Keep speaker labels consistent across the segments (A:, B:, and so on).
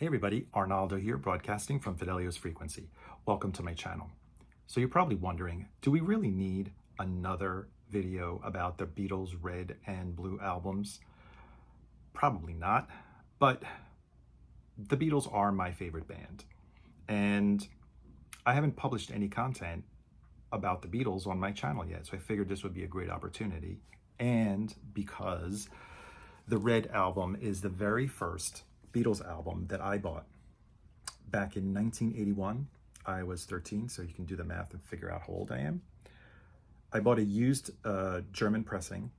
A: Hey everybody, Arnaldo here, broadcasting from Fidelio's Frequency. Welcome to my channel. So you're probably wondering, do we really need another video about the Beatles Red and Blue albums? Probably not, but the Beatles are my favorite band. And I haven't published any content about the Beatles on my channel yet, so I figured this would be a great opportunity. And because the Red album is the very first Beatles album that I bought back in 1981. I was 13, so you can do the math and figure out how old I am. I bought a used German pressing,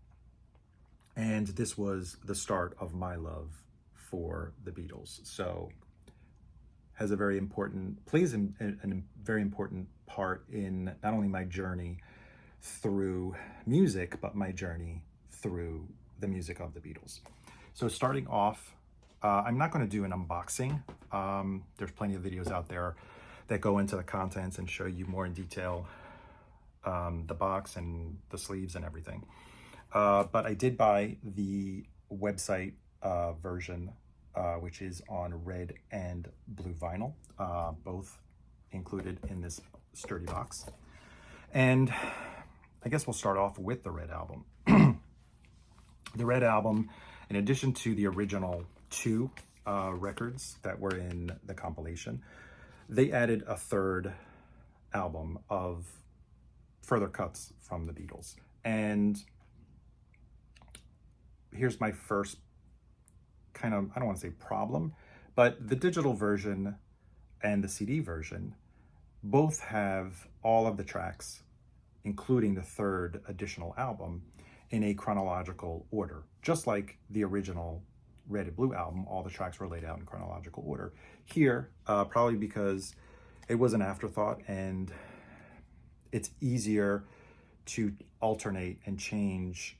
A: and this was the start of my love for the Beatles. So has a very important, plays a very important part in not only my journey through music, but my journey through the music of the Beatles. So starting off, I'm not going to do an unboxing. There's plenty of videos out there that go into the contents and show you more in detail the box and the sleeves and everything. But I did buy the website version, which is on red and blue vinyl, both included in this sturdy box. And I guess we'll start off with the Red album. The Red album, in addition to the original two records that were in the compilation, they added a third album of further cuts from the Beatles. And here's my first kind of, I don't want to say problem, but the digital version and the CD version both have all of the tracks, including the third additional album, in a chronological order, just like the original Red and Blue album. All the tracks were laid out in chronological order. Here, probably because it was an afterthought and it's easier to alternate and change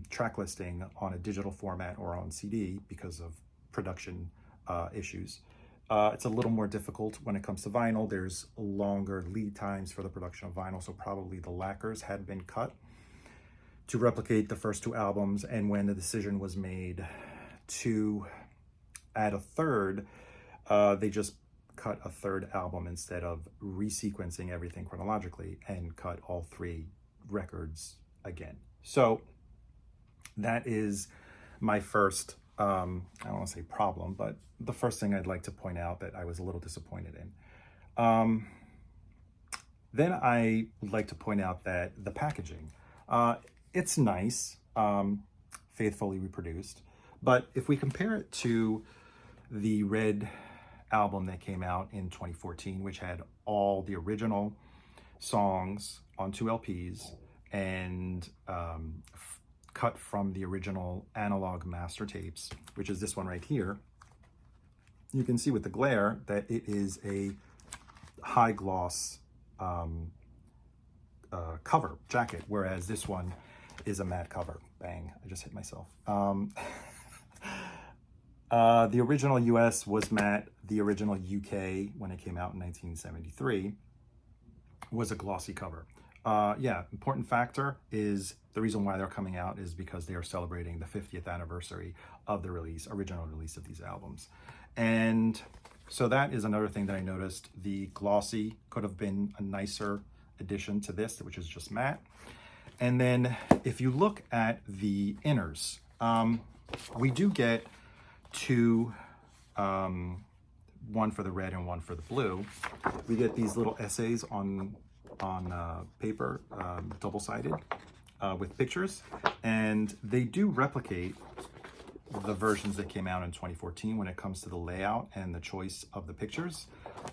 A: track listing on a digital format or on CD because of production issues. It's a little more difficult when it comes to vinyl. There's longer lead times for the production of vinyl, so probably the lacquers had been cut to replicate the first two albums, and when the decision was made to add a third, they just cut a third album instead of resequencing everything chronologically and cut all three records again. So that is my first, I don't want to say problem, but the first thing I'd like to point out that I was a little disappointed in. Then I would like to point out that the packaging, it's nice, faithfully reproduced, but if we compare it to the Red album that came out in 2014, which had all the original songs on 2 LPs and cut from the original analog master tapes, which is this one right here, you can see with the glare that it is a high gloss cover jacket, whereas this one is a matte cover. Bang, I just hit myself. The original US was matte. The original UK, when it came out in 1973, was a glossy cover. Yeah, important factor is the reason why they're coming out is because they are celebrating the 50th anniversary of the original release of these albums. And so that is another thing that I noticed. The glossy could have been a nicer addition to this, which is just matte. And then if you look at the inners, we do get two, one for the red and one for the blue. We get these little essays on paper, double-sided, with pictures, and they do replicate the versions that came out in 2014 when it comes to the layout and the choice of the pictures.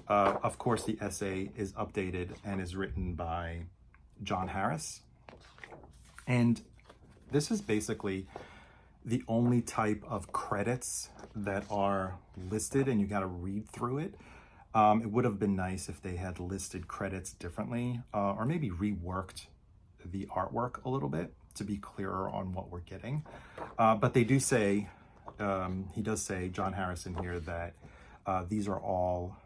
A: Of course, the essay is updated and is written by John Harris. And this is basically the only type of credits that are listed, and you got to read through it. It would have been nice if they had listed credits differently, or maybe reworked the artwork a little bit to be clearer on what we're getting. But they do say, he does say, John Harrison here, that these are all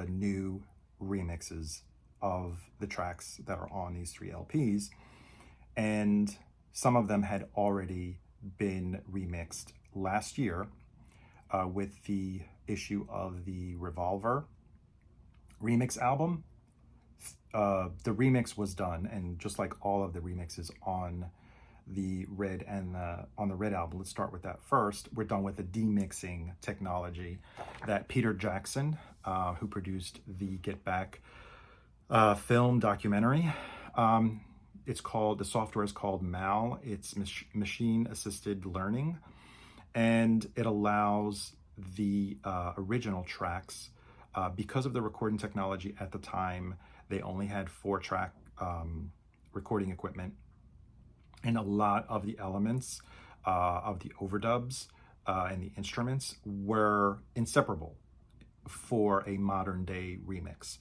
A: new remixes of the tracks that are on these 3 LPs. And some of them had already been remixed last year with the issue of the Revolver remix album. The remix was done, and just like all of the remixes on the Red and on the Red album, let's start with that first. We're done with the demixing technology that Peter Jackson, who produced the Get Back film documentary. The software is called MAL. It's machine assisted learning, and it allows the original tracks, because of the recording technology at the time. They only had 4-track recording equipment, and a lot of the elements of the overdubs and the instruments were inseparable for a modern day remix.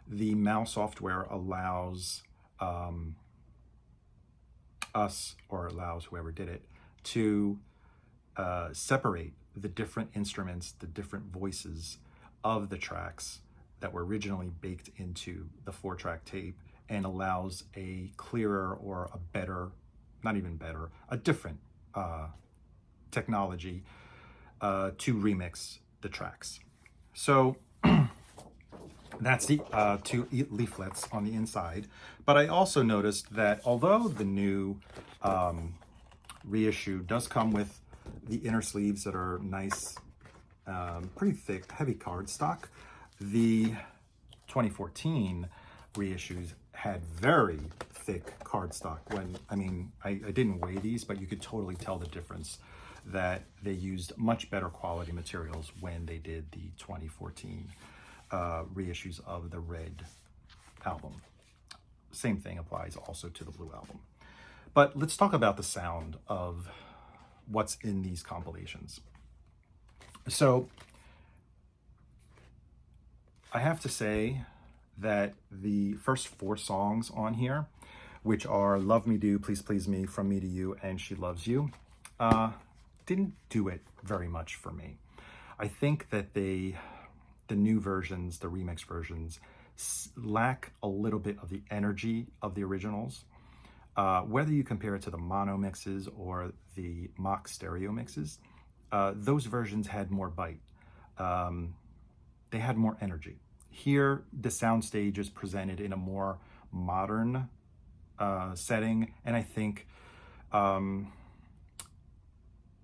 A: The MAL software allows us, or allows whoever did it, to separate the different instruments, the different voices of the tracks that were originally baked into the 4-track tape, and allows a clearer, or a better, not even better, a different technology to remix the tracks. So that's the 2 leaflets on the inside. But I also noticed that although the new reissue does come with the inner sleeves that are nice, pretty thick, heavy cardstock, the 2014 reissues had very thick cardstock. I didn't weigh these, but you could totally tell the difference, that they used much better quality materials when they did the 2014 reissues of the Red album. Same thing applies also to the Blue album. But let's talk about the sound of what's in these compilations. So I have to say that the first 4 songs on here, which are Love Me Do, Please Please Me, From Me to You, and She Loves You, didn't do it very much for me. I think that the new versions, the remix versions, lack a little bit of the energy of the originals. Whether you compare it to the mono mixes or the mock stereo mixes, those versions had more bite. They had more energy. Here, the soundstage is presented in a more modern setting, and I think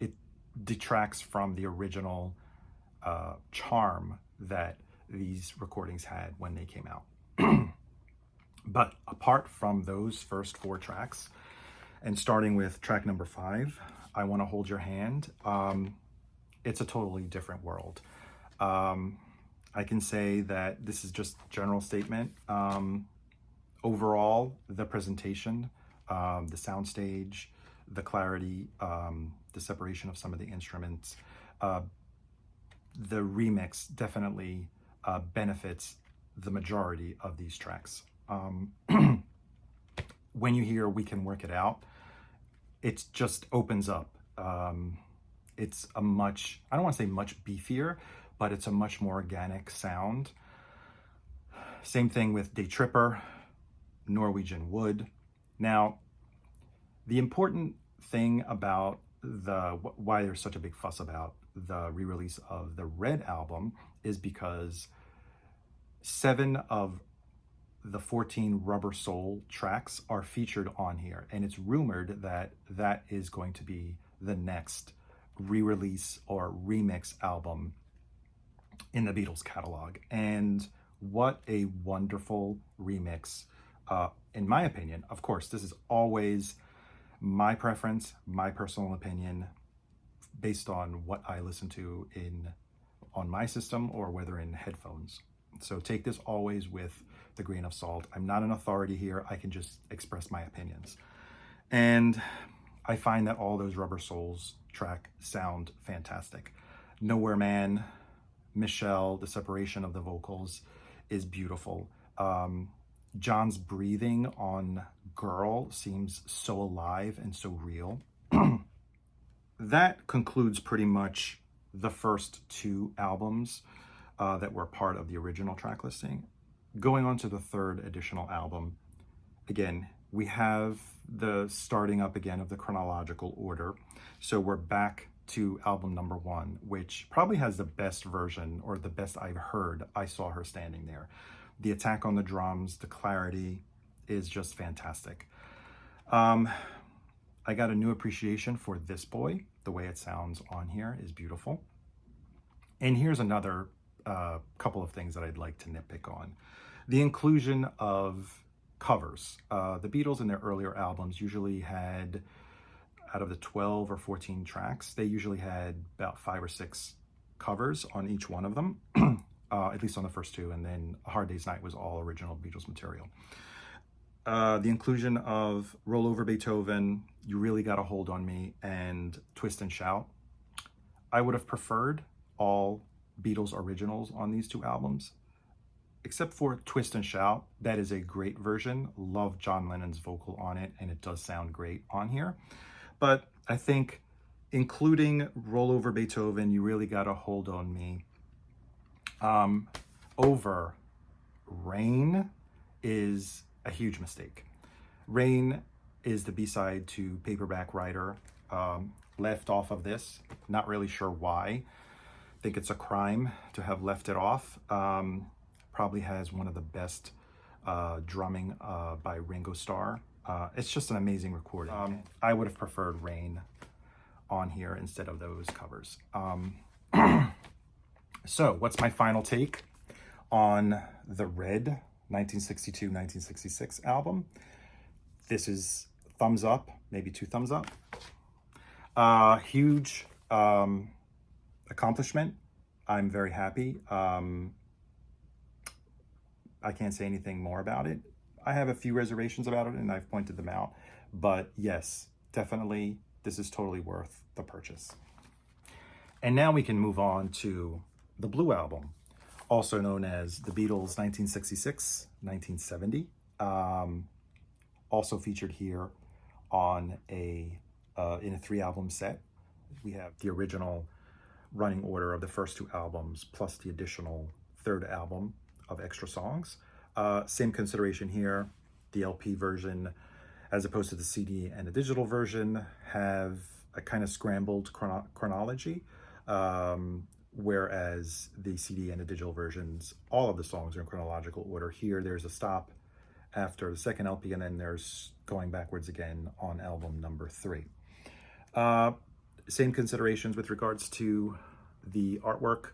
A: it detracts from the original charm that these recordings had when they came out. But apart from those first 4 tracks, and starting with track number 5, I Want to Hold Your Hand, it's a totally different world. I can say that this is just a general statement. Overall, the presentation, the soundstage, the clarity, the separation of some of the instruments, the remix definitely benefits the majority of these tracks. When you hear We Can Work It Out, it just opens up. It's a much, I don't want to say much beefier, but it's a much more organic sound. Same thing with Day Tripper, Norwegian Wood. Now, the important thing about why there's such a big fuss about the re-release of the Red album is because 7 of the 14 Rubber Soul tracks are featured on here, and it's rumored that that is going to be the next re-release or remix album in the Beatles catalog. And what a wonderful remix, in my opinion. Of course, this is always my preference, my personal opinion, based on what I listen to on my system or whether in headphones. So take this always with the grain of salt. I'm not an authority here. I can just express my opinions. And I find that all those Rubber Souls track sound fantastic. Nowhere Man, Michelle, the separation of the vocals is beautiful. John's breathing on Girl seems so alive and so real. That concludes pretty much the first 2 albums that were part of the original track listing. Going on to the 3rd additional album, again, we have the starting up again of the chronological order. So we're back to album number 1, which probably has the best version, or the best I've heard. I Saw Her Standing There. The attack on the drums, the clarity is just fantastic. I got a new appreciation for This Boy. The way it sounds on here is beautiful. And here's another couple of things that I'd like to nitpick on. The inclusion of covers. The Beatles in their earlier albums usually had, out of the 12 or 14 tracks, they usually had about 5 or 6 covers on each one of them, at least on the first 2, and then A Hard Day's Night was all original Beatles material. The inclusion of Roll Over Beethoven, You Really Got a Hold on Me, and Twist and Shout. I would have preferred all Beatles originals on these 2 albums, except for Twist and Shout. That is a great version. Love John Lennon's vocal on it, and it does sound great on here. But I think including Roll Over Beethoven, You Really Got a Hold on Me, over Rain is a huge mistake. Rain is the B-side to Paperback Writer, left off of this. Not really sure why. I think it's a crime to have left it off. Probably has one of the best drumming by Ringo Starr. It's just an amazing recording. I would have preferred Rain on here instead of those covers. So what's my final take on the Red 1962-1966 album? This is thumbs up, maybe 2 thumbs up. Huge accomplishment. I'm very happy. I can't say anything more about it. I have a few reservations about it, and I've pointed them out. But yes, definitely, this is totally worth the purchase. And now we can move on to the Blue Album, also known as the Beatles 1966-1970. Also featured here on in a 3-album set. We have the original running order of the first 2 albums, plus the additional 3rd album of extra songs. Same consideration here. The LP version, as opposed to the CD and the digital version, have a kind of scrambled chronology, whereas the CD and the digital versions, all of the songs are in chronological order. Here, there's a stop after the 2nd LP, and then there's going backwards again on album number 3. Same considerations with regards to the artwork.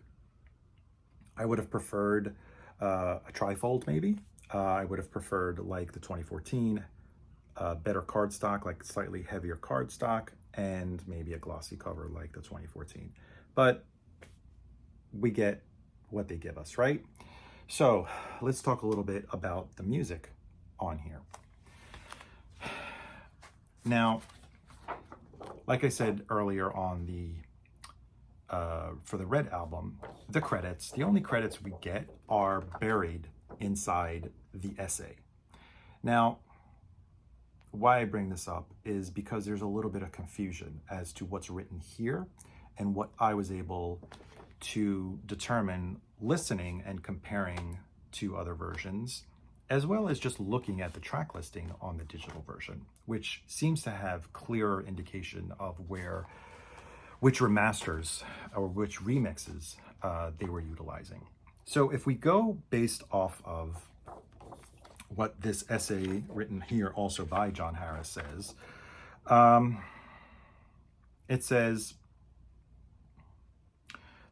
A: I would have preferred a trifold, maybe. I would have preferred, like the 2014, better cardstock, like slightly heavier cardstock, and maybe a glossy cover like the 2014. But we get what they give us, right? So let's talk a little bit about the music on here. Now, like I said earlier on the for the Red album, the credits, the only credits we get are buried inside the essay. Now, why I bring this up is because there's a little bit of confusion as to what's written here and what I was able to determine listening and comparing to other versions, as well as just looking at the track listing on the digital version, which seems to have clearer indication of which remasters or which remixes they were utilizing. So if we go based off of what this essay written here also by John Harris says, it says,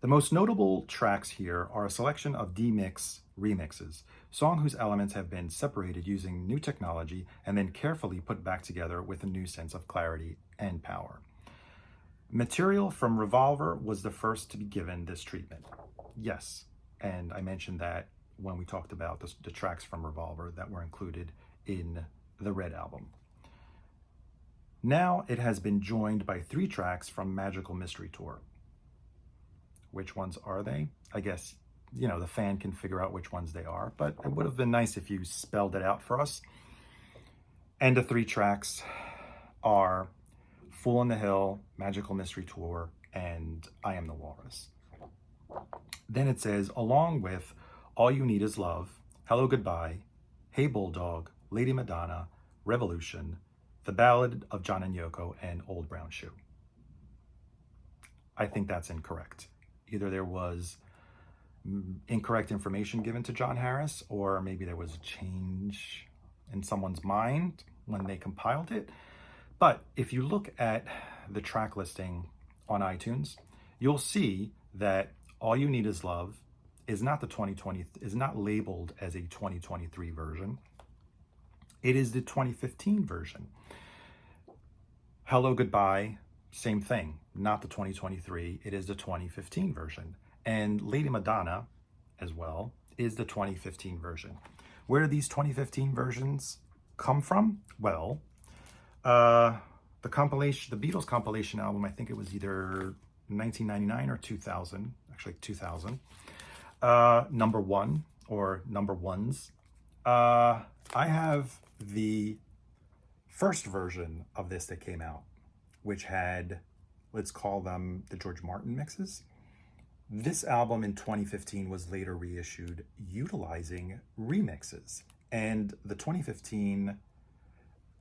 A: the most notable tracks here are a selection of D-Mix remixes, song whose elements have been separated using new technology and then carefully put back together with a new sense of clarity and power. Material from Revolver was the first to be given this treatment. Yes, and I mentioned that when we talked about the tracks from Revolver that were included in the Red album. Now it has been joined by 3 tracks from Magical Mystery Tour. Which ones are they? I guess, you know, the fan can figure out which ones they are, but it would have been nice if you spelled it out for us. And the 3 tracks are Fool on the Hill, Magical Mystery Tour, and I Am the Walrus. Then it says, along with All You Need Is Love, Hello Goodbye, Hey Bulldog, Lady Madonna, Revolution, The Ballad of John and Yoko, and Old Brown Shoe. I think that's incorrect. Either there was incorrect information given to John Harris, or maybe there was a change in someone's mind when they compiled it. But if you look at the track listing on iTunes, you'll see that All You Need Is Love is not labeled as a 2023 version. It is the 2015 version. Hello Goodbye, same thing, not the 2023, it is the 2015 version. And Lady Madonna, as well, is the 2015 version. Where do these 2015 versions come from? Well, the Beatles compilation album, I think it was either 1999 or 2000, actually 2000, number one or number ones. I have the first version of this that came out, which had, let's call them the George Martin mixes. This album in 2015 was later reissued utilizing remixes. And the 2015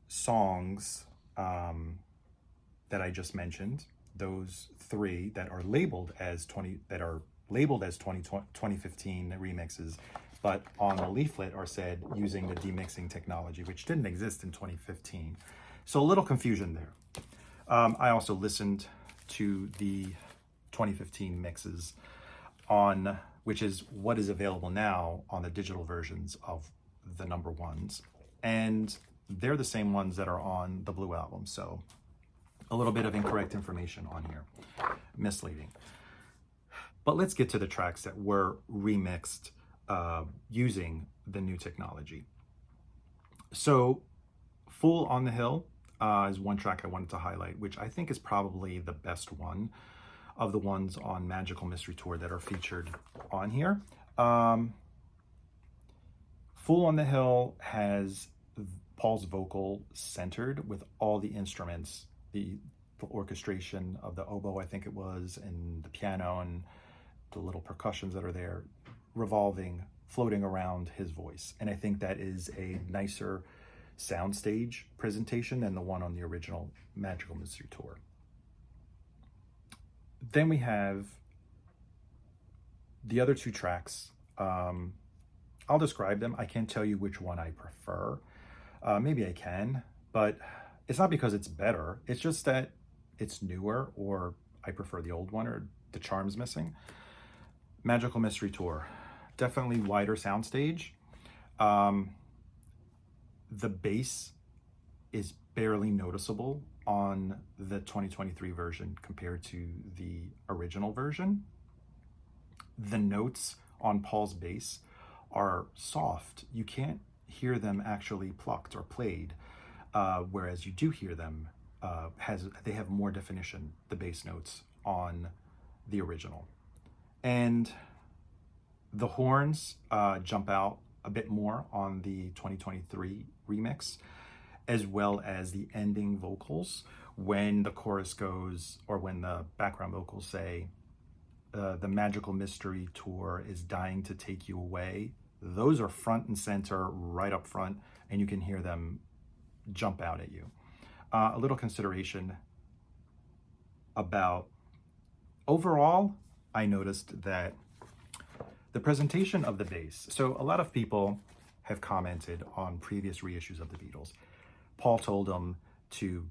A: songs that I just mentioned, those three that are labeled as 2015 remixes, but on the leaflet are said using the demixing technology, which didn't exist in 2015. So a little confusion there. I also listened to the 2015 mixes on, which is what is available now on the digital versions of the number ones. And they're the same ones that are on the Blue album. So a little bit of incorrect information on here, misleading. But let's get to the tracks that were remixed using the new technology. So Fool on the Hill is one track I wanted to highlight, which I think is probably the best one of the ones on Magical Mystery Tour that are featured on here. Fool on the Hill has Paul's vocal centered with all the instruments, the orchestration of the oboe, I think it was, and the piano and the little percussions that are there revolving, floating around his voice. And I think that is a nicer soundstage presentation than the one on the original Magical Mystery Tour. Then we have the other two tracks. I'll describe them. I can't tell you which one I prefer. Maybe I can, but it's not because it's better. It's just that it's newer, or I prefer the old one, or the charm's missing. Magical Mystery Tour, definitely wider soundstage. The bass is barely noticeable on the 2023 version compared to the original version. The notes on Paul's bass are soft. You can't hear them actually plucked or played, whereas you do hear them, they have more definition, the bass notes on the original. And the horns jump out a bit more on the 2023 remix, as well as the ending vocals when the chorus goes, or when the background vocals say, the Magical Mystery Tour is dying to take you away. Those are front and center, right up front, and you can hear them jump out at you. A little consideration about, overall, I noticed that the presentation of the bass. So a lot of people have commented on previous reissues of the Beatles. Paul told them to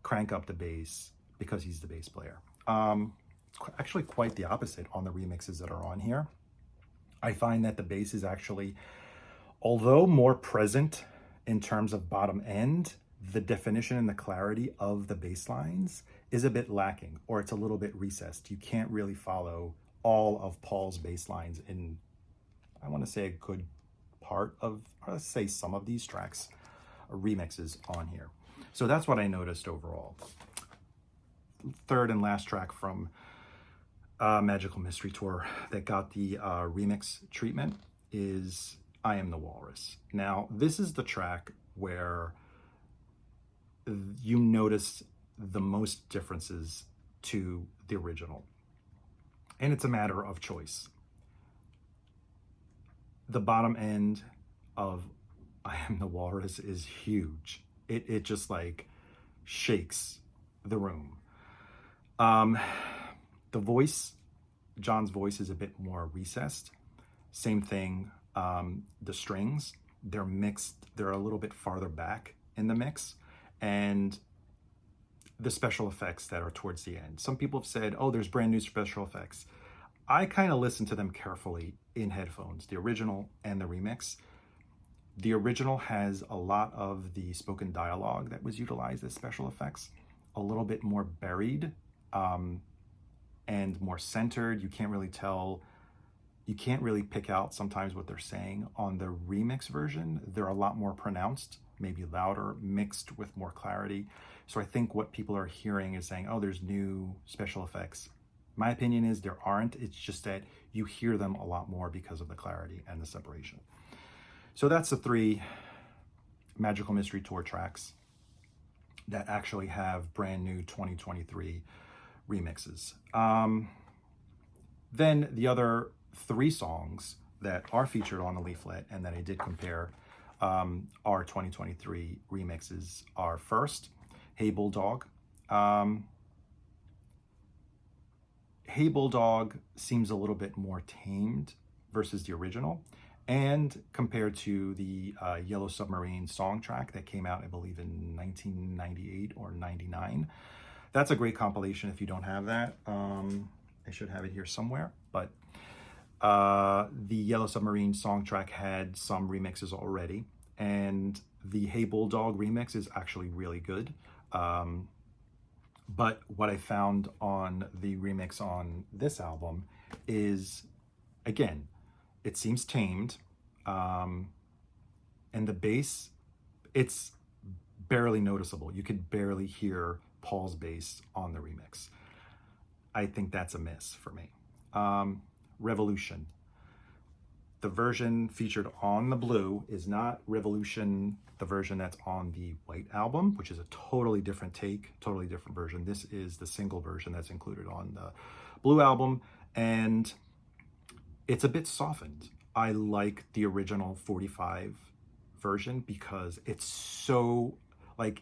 A: crank up the bass because he's the bass player. Actually quite the opposite on the remixes that are on here. I find that the bass is actually, although more present in terms of bottom end, the definition and the clarity of the bass lines is a bit lacking, or it's a little bit recessed. You can't really follow all of Paul's bass lines in, I want to say, a good part of, or let's say some of these tracks, remixes on here. So that's what I noticed overall. Third and last track from Magical Mystery Tour that got the remix treatment is I Am the Walrus. Now, this is the track where you notice the most differences to the original. And it's a matter of choice. The bottom end of I Am the Walrus is huge. It just like shakes the room. The The voice, John's voice is a bit more recessed. Same thing, the strings, they're mixed, they're a little bit farther back in the mix. And the special effects that are towards the end. Some people have said, oh, there's brand new special effects. I kind of listen to them carefully in headphones, the original and the remix. The original has a lot of the spoken dialogue that was utilized as special effects, a little bit more buried and more centered. You can't really tell, you can't really pick out sometimes what they're saying. On the remix version, they're a lot more pronounced, maybe louder, mixed with more clarity. So I think what people are hearing is saying, oh, there's new special effects. My opinion is there aren't. It's just that you hear them a lot more because of the clarity and the separation. So that's the 3 Magical Mystery Tour tracks that actually have brand new 2023 remixes. Then the other 3 songs that are featured on the leaflet and that I did compare our 2023 remixes are first, Hey Bulldog. Hey Bulldog seems a little bit more tamed versus the original, and compared to the Yellow Submarine song track that came out, I believe, in 1998 or 99. That's a great compilation if you don't have that. I should have it here somewhere, but the Yellow Submarine song track had some remixes already, and the Hey Bulldog remix is actually really good. But what I found on the remix on this album is, again, it seems tamed, and the bass, it's barely noticeable. You could barely hear Paul's bass on the remix. I think that's a miss for me. Revolution. The version featured on the blue is not Revolution, the version that's on the white album, which is a totally different take, totally different version. This is the single version that's included on the blue album, and it's a bit softened. I like the original 45 version because it's so, like,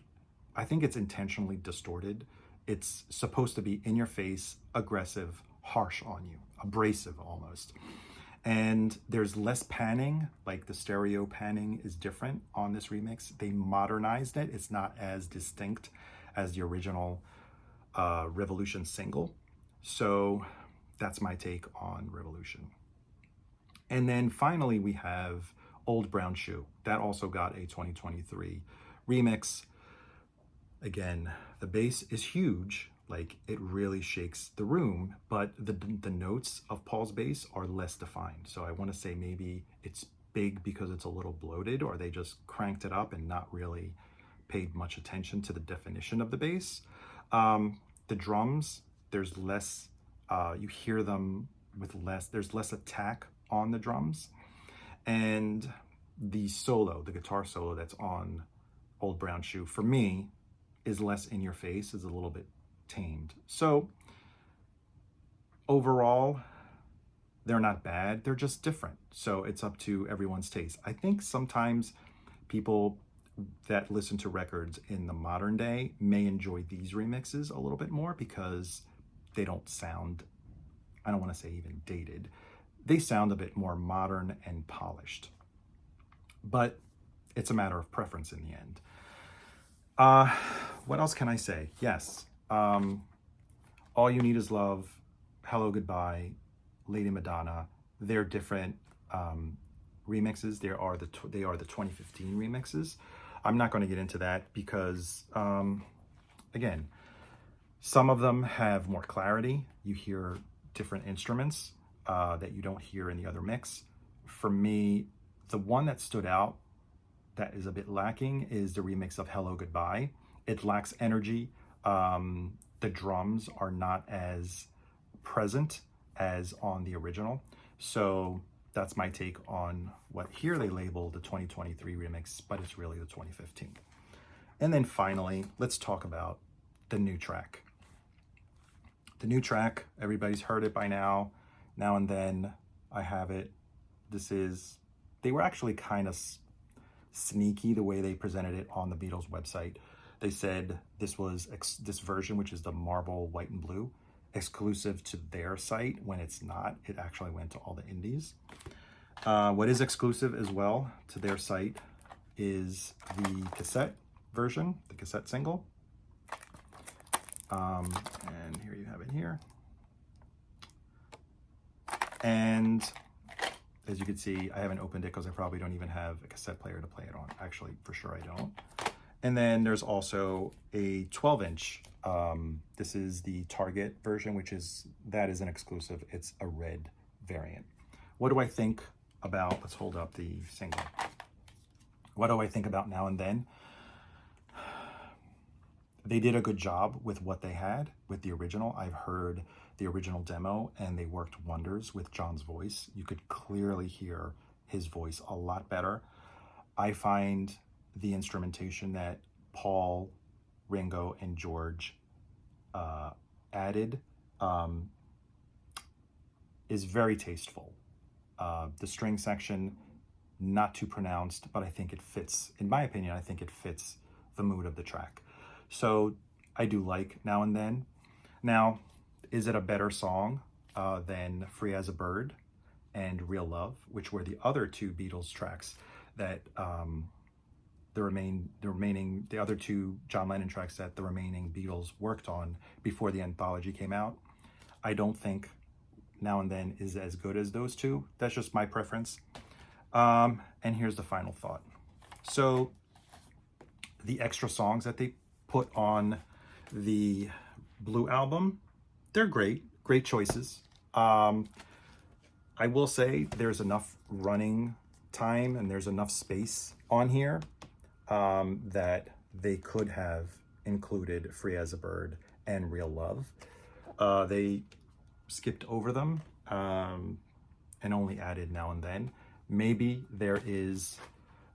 A: I think it's intentionally distorted. It's supposed to be in your face, aggressive, harsh on you, abrasive almost. And there's less panning, like the stereo panning is different on this remix. They modernized it. It's not as distinct as the original Revolution single. So that's my take on Revolution. And then finally we have Old Brown Shoe. That also got a 2023 remix. Again, the bass is huge. Like, it really shakes the room, but the notes of Paul's bass are less defined. So I want to say maybe it's big because it's a little bloated, or they just cranked it up and not really paid much attention to the definition of the bass. The drums, there's less, you hear them with less, there's less attack on the drums. And the solo, the guitar solo that's on Old Brown Shoe, for me, is less in your face, is a little bit tamed. So overall, they're not bad, they're just different. So it's up to everyone's taste. I think sometimes people that listen to records in the modern day may enjoy these remixes a little bit more because they don't sound, I don't want to say even dated. They sound a bit more modern and polished. But it's a matter of preference in the end. What else can I say? Yes. All You Need Is Love, Hello Goodbye, Lady Madonna, they're different remixes. They are the 2015 remixes. I'm not going to get into that because, again, some of them have more clarity. You hear different instruments that you don't hear in the other mix. For me, the one that stood out that is a bit lacking is the remix of Hello Goodbye. It lacks energy. The drums are not as present as on the original. So that's my take on what here they label the 2023 remix, but it's really the 2015. And then finally, let's talk about the new track. The new track, everybody's heard it by now. Now and then I have it. They were actually kind of sneaky the way they presented it on the Beatles website. They said this version, which is the marble white and blue, exclusive to their site when it's not. It actually went to all the indies. What is exclusive as well to their site is the cassette version, the cassette single. And here you have it here. And as you can see, I haven't opened it because I probably don't even have a cassette player to play it on. Actually, for sure I don't. And then there's also a 12-inch. This is the Target version, which is an exclusive. It's a red variant. What do I think about, let's hold up the single. What do I think about Now and Then? They did a good job with what they had with the original. I've heard the original demo and they worked wonders with John's voice. You could clearly hear his voice a lot better. I find the instrumentation that Paul, Ringo, and George added is very tasteful. The string section, not too pronounced, but I think it fits, in my opinion, I think it fits the mood of the track. So I do like Now and Then. Now, is it a better song than Free as a Bird and Real Love, which were the other two Beatles tracks that the other two John Lennon tracks that the remaining Beatles worked on before the anthology came out? I don't think Now and Then is as good as those two. That's just my preference. And here's the final thought. So the extra songs that they put on the Blue album, they're great choices. I will say there's enough running time and there's enough space on here that they could have included Free as a Bird and Real Love. They skipped over them and only added Now and Then. Maybe there is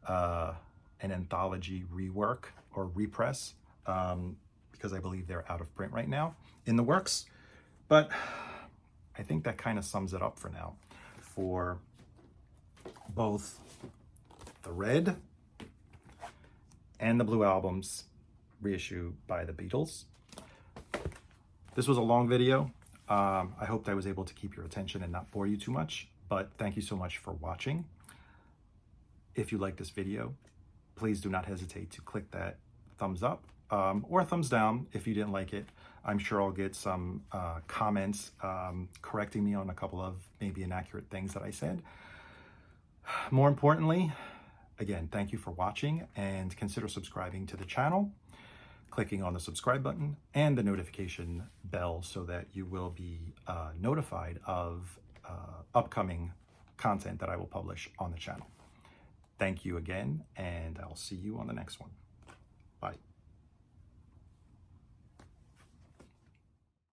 A: an anthology rework or repress because I believe they're out of print right now, in the works. But I think that kind of sums it up for now for both the Red and the Blue albums reissued by the Beatles. This was a long video. I hoped I was able to keep your attention and not bore you too much, but thank you so much for watching. If you like this video, please do not hesitate to click that thumbs up or thumbs down if you didn't like it. I'm sure I'll get some comments correcting me on a couple of maybe inaccurate things that I said. More importantly, again, thank you for watching and consider subscribing to the channel, clicking on the subscribe button and the notification bell so that you will be notified of upcoming content that I will publish on the channel. Thank you again, and I'll see you on the next one. Bye.